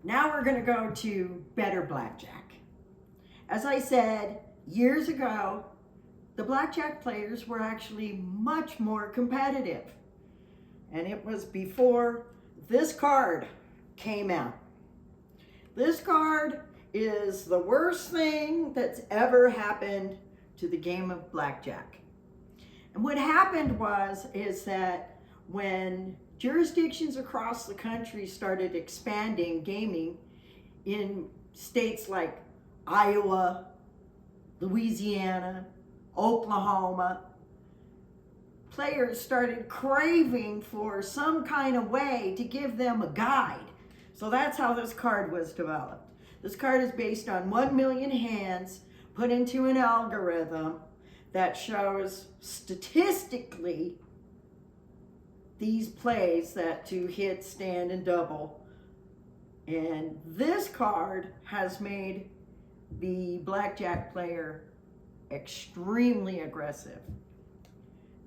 Now we're going to go to better blackjack. As I said, years ago, the blackjack players were actually much more competitive. And it was before this card came out. This card is the worst thing that's ever happened to the game of blackjack. And what happened is that when jurisdictions across the country started expanding gaming in states like Iowa, Louisiana, Oklahoma, players started craving for some kind of way to give them a guide. So that's how this card was developed. This card is based on 1 million hands put into an algorithm that shows statistically these plays that to hit, stand, and double. And this card has made the blackjack player extremely aggressive.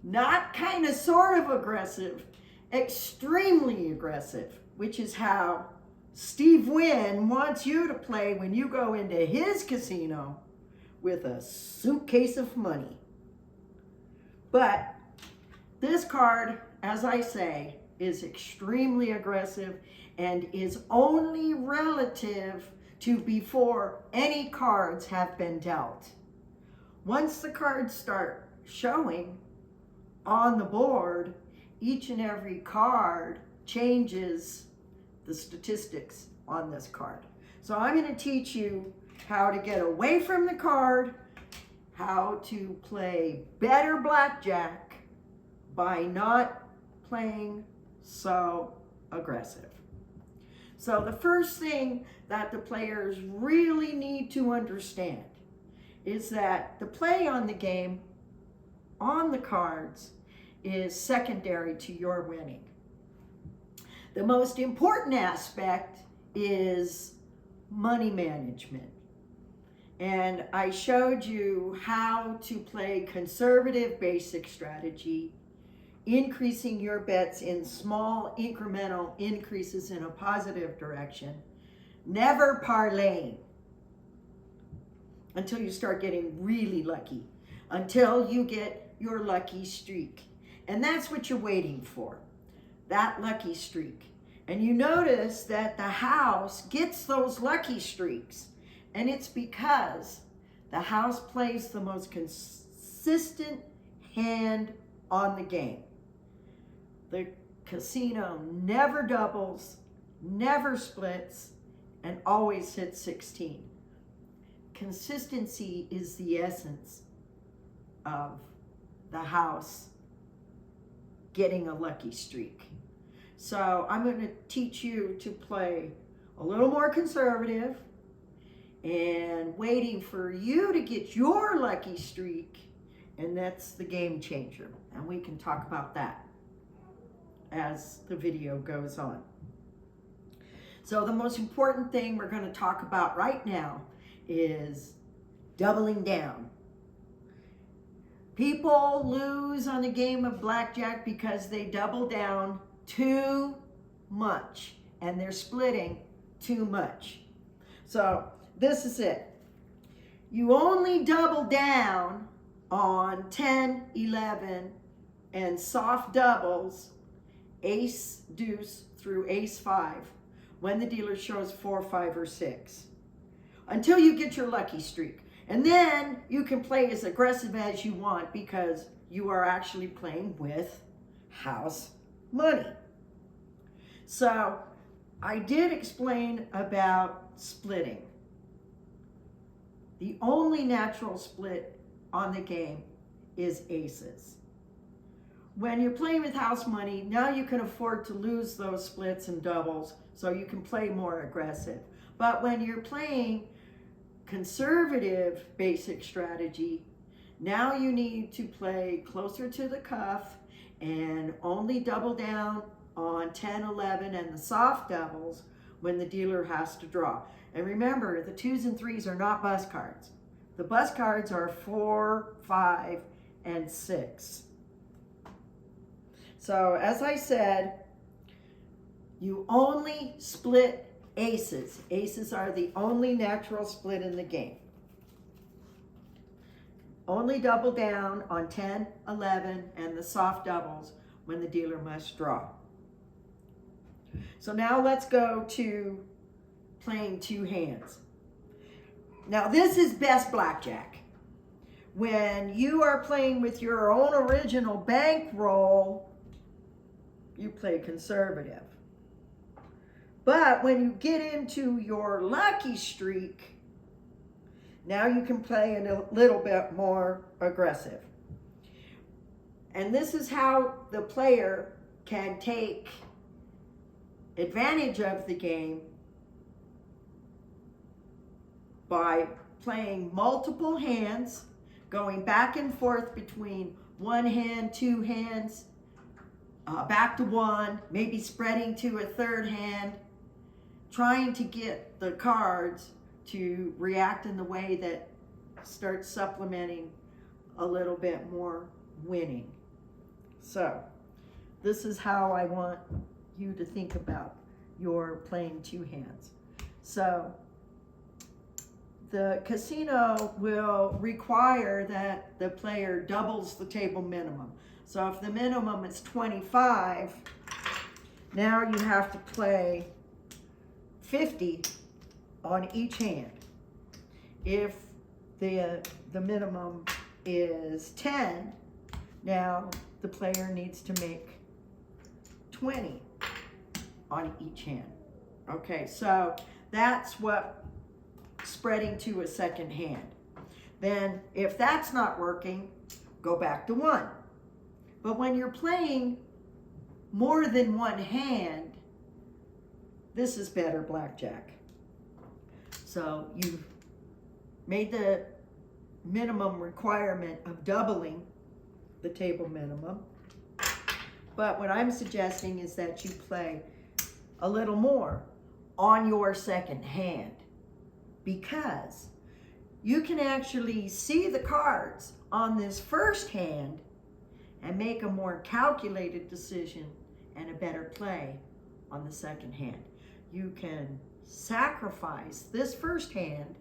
Not kind of sort of aggressive, extremely aggressive, which is how Steve Wynn wants you to play when you go into his casino with a suitcase of money. But this card, as I say, is extremely aggressive and is only relative to before any cards have been dealt. Once the cards start showing on the board, each and every card changes the statistics on this card. So I'm going to teach you how to get away from the card, how to play better blackjack by not playing so aggressive. So the first thing that the players really need to understand is that the play on the game, on the cards, is secondary to your winning. The most important aspect is money management. And I showed you how to play conservative basic strategy, increasing your bets in small incremental increases in a positive direction, never parlaying until you start getting really lucky, until you get your lucky streak. And that's what you're waiting for, that lucky streak. And you notice that the house gets those lucky streaks, and it's because the house plays the most consistent hand on the game. The casino never doubles, never splits, and always hits 16. Consistency is the essence of the house getting a lucky streak. So I'm going to teach you to play a little more conservative and waiting for you to get your lucky streak, and that's the game changer. And we can talk about that as the video goes on. So the most important thing we're going to talk about right now is doubling down. People lose on the game of blackjack because they double down too much and they're splitting too much. So this is it. You only double down on 10, 11, and soft doubles, ace, deuce through ace 5, when the dealer shows 4, 5, or 6, until you get your lucky streak. And then you can play as aggressive as you want because you are actually playing with house money. So I did explain about splitting. The only natural split on the game is aces. When you're playing with house money, now you can afford to lose those splits and doubles, so you can play more aggressive. But when you're playing conservative basic strategy, now you need to play closer to the cuff and only double down on 10, 11, and the soft doubles when the dealer has to draw. And remember, the 2s and 3s are not bus cards. The bus cards are 4, 5, and 6. So as I said, you only split Aces. Aces are the only natural split in the game. Only double down on 10, 11, and the soft doubles when the dealer must draw. So now let's go to playing two hands. Now this is best blackjack. When you are playing with your own original bankroll, you play conservative. But when you get into your lucky streak, now you can play a little bit more aggressive. And this is how the player can take advantage of the game by playing multiple hands, going back and forth between one hand, two hands, back to one, maybe spreading to a third hand, trying to get the cards to react in the way that starts supplementing a little bit more winning. So this is how I want you to think about your playing two hands. So the casino will require that the player doubles the table minimum. So if the minimum is 25, now you have to play 50 on each hand. If the minimum is 10, now the player needs to make 20 on each hand. Okay, so that's what spreading to a second hand. Then if that's not working, go back to one. But when you're playing more than one hand, this is better blackjack. So you've made the minimum requirement of doubling the table minimum. But what I'm suggesting is that you play a little more on your second hand, because you can actually see the cards on this first hand and make a more calculated decision and a better play on the second hand. You can sacrifice this first hand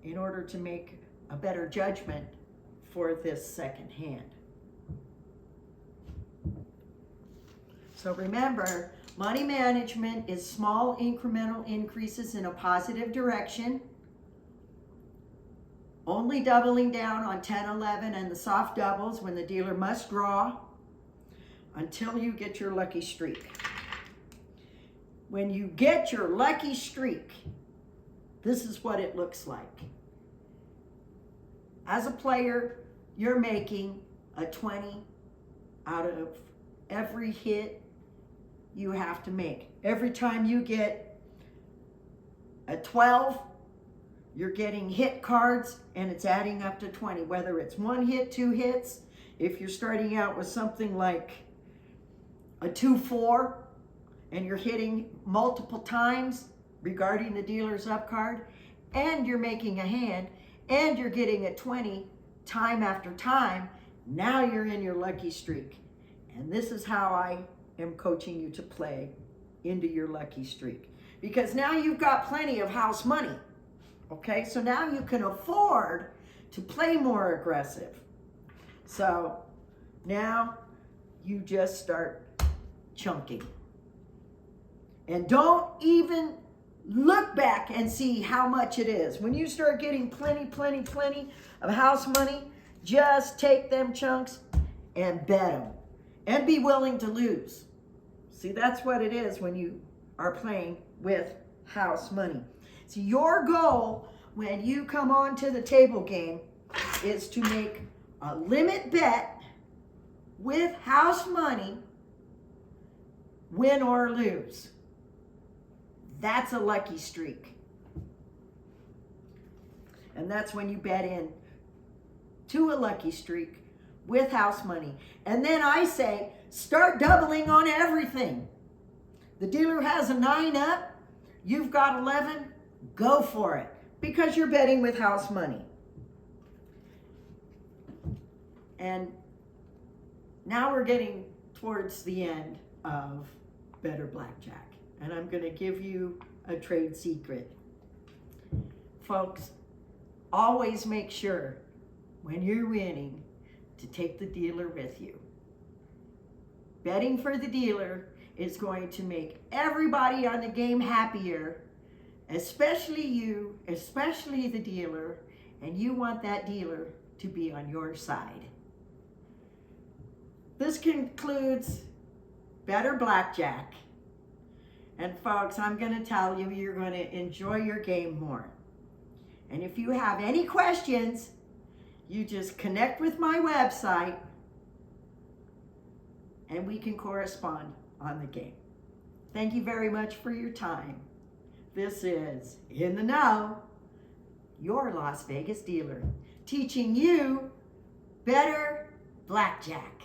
in order to make a better judgment for this second hand. So remember, money management is small incremental increases in a positive direction, only doubling down on 10, 11, and the soft doubles when the dealer must draw until you get your lucky streak. When you get your lucky streak, this is what it looks like. As a player, you're making a 20 out of every hit you have to make. Every time you get a 12, you're getting hit cards and it's adding up to 20, whether it's one hit, two hits. If you're starting out with something like a 2-4 and you're hitting multiple times regarding the dealer's up card, and you're making a hand and you're getting a 20 time after time, now you're in your lucky streak. And this is how I am coaching you to play into your lucky streak, because now you've got plenty of house money. Okay, so now you can afford to play more aggressive. So now you just start chunking. And don't even look back and see how much it is. When you start getting plenty of house money, just take them chunks and bet them. And be willing to lose. See, that's what it is when you are playing with house money. So your goal when you come on to the table game is to make a limit bet with house money, win or lose. That's a lucky streak. And that's when you bet in to a lucky streak with house money. And then I say, start doubling on everything. The dealer has a 9 up, you've got 11, go for it, because you're betting with house money. And now we're getting towards the end of Better Blackjack. and I'm going to give you a trade secret. Folks, always make sure when you're winning to take the dealer with you. Betting for the dealer is going to make everybody on the game happier, especially you, especially the dealer, and you want that dealer to be on your side. This concludes Better Blackjack. And folks, I'm going to tell you, you're going to enjoy your game more. And if you have any questions, you just connect with my website and we can correspond on the game. Thank you very much for your time. This is In the Know, your Las Vegas dealer, teaching you better blackjack.